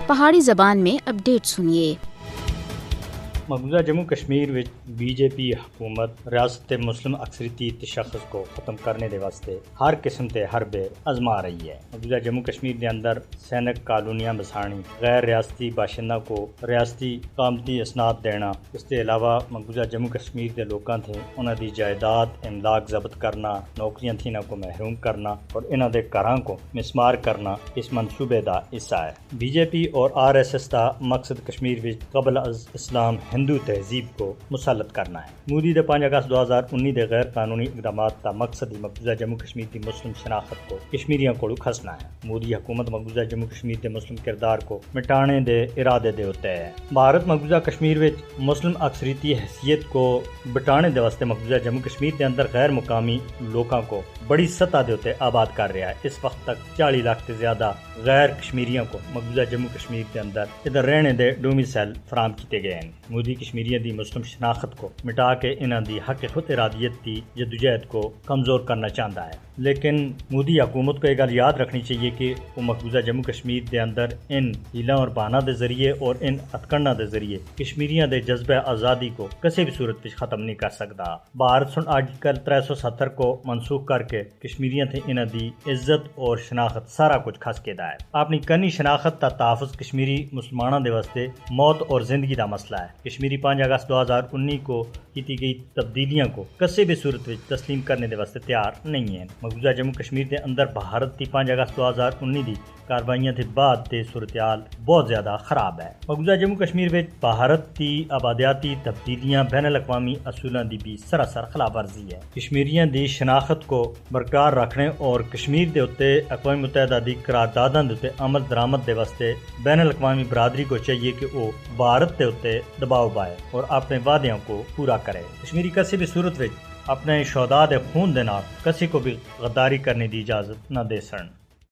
پہاڑی زبان میں اپڈیٹ سنیے۔ مقبوضہ جموں کشمیر وچ بی جے پی حکومت ریاست مسلم اکثریتی تشخص کو ختم کرنے دے واسطے ہر قسم تے حربے آزما رہی ہے۔ مقبوضہ جموں کشمیر دے اندر سینک کالونیاں بسانی، غیر ریاستی باشندہ کو ریاستی قامتی اسناد دینا، اس کے علاوہ مقبوضہ جموں کشمیر دے لوکاں تھے انہاں دی جائیداد املاک ضبط کرنا، نوکریاں تھینا کو محروم کرنا اور انہاں دے گھراں کو مسمار کرنا اس منصوبے دا حصہ ہے۔ بی جے پی اور RSS دا مقصد کشمیر وچ قبل از اسلام ہندو تہذیب کو مسلط کرنا ہے۔ مودی دے 5 اگست 2019 دے غیر قانونی اقدامات کا مقصد ہی مقبوضہ جموں کشمیر کی مسلم شناخت کو کشمیریاں کو کھسنا ہے۔ مودی حکومت مقبوضہ جموں کشمیر کے مسلم کردار کو مٹانے دے ارادے دے ہوتے ہے۔ بھارت مقبوضہ کشمیر وچ مسلم اکثریتی حیثیت کو بٹانے دے واسطے مقبوضہ جموں کشمیر کے اندر غیر مقامی لوکاں کو بڑی سطح دے ہوتے آباد کر رہا ہے۔ اس وقت تک 40 لاکھ سے زیادہ غیر کشمیریوں کو مقبوضہ جموں کشمیر کے اندر ادھر رہنے دے ڈومیسائل فراہم کیتے گئے ہیں۔ مودی کشمیریوں دی مسلم شناخت کو مٹا کے انہاں دی حق خود ارادیت کی جدوجہد کو کمزور کرنا چاہتا ہے۔ لیکن مودی حکومت کو یہ گل یاد رکھنی چاہیے کہ وہ مقبوضہ جموں کشمیر دے اندر ان ہیلاں اور بہانہ دے ذریعے اور ان ہتھکنڈاں دے ذریعے کشمیریاں دے جذبہ آزادی کو کسی بھی صورت وچ ختم نہیں کر سکتا۔ بھارت سن آرٹیکل 370 کو منسوخ کر کے کشمیریاں تھے انہاں دی عزت اور شناخت سارا کچھ کھس کے دا ہے۔ اپنی کنی شناخت تا تحفظ کشمیری مسلمانوں دے واسطے موت اور زندگی دا مسئلہ ہے۔ کشمیری 5 اگست 2019 کو کی گئی تبدیلیاں کو کسی بھی صورت وچ تسلیم کرنے دے واسطے تیار نہیں ہیں۔ مقبوضہ جموں کشمیر دے اندر بھارت کی 5 اگست 2019 دی کاروائیاں تھے بعد تے صورتحال بہت زیادہ خراب ہے۔ مقبوضہ جموں کشمیر وچ بھارت کی آبادیاتی تبدیلیاں بین الاقوامی اصولاں دی بھی سراسر خلاف ورزی ہے۔ کشمیریاں دی شناخت کو برقرار رکھنے اور کشمیر دے اتے اقوام متحدہ دی قرارداداں دے اتے عمل درآمد دے واسطے بین الاقوامی برادری کو چاہیے کہ وہ بھارت دے اتے دباؤ پائے اور اپنے وعدیاں کو پورا کرے۔ کشمیری کسی بھی صورت وچ اپنے شہداء دے خون دے نال کسی کو بھی غداری کرنے دی اجازت نہ دے سن۔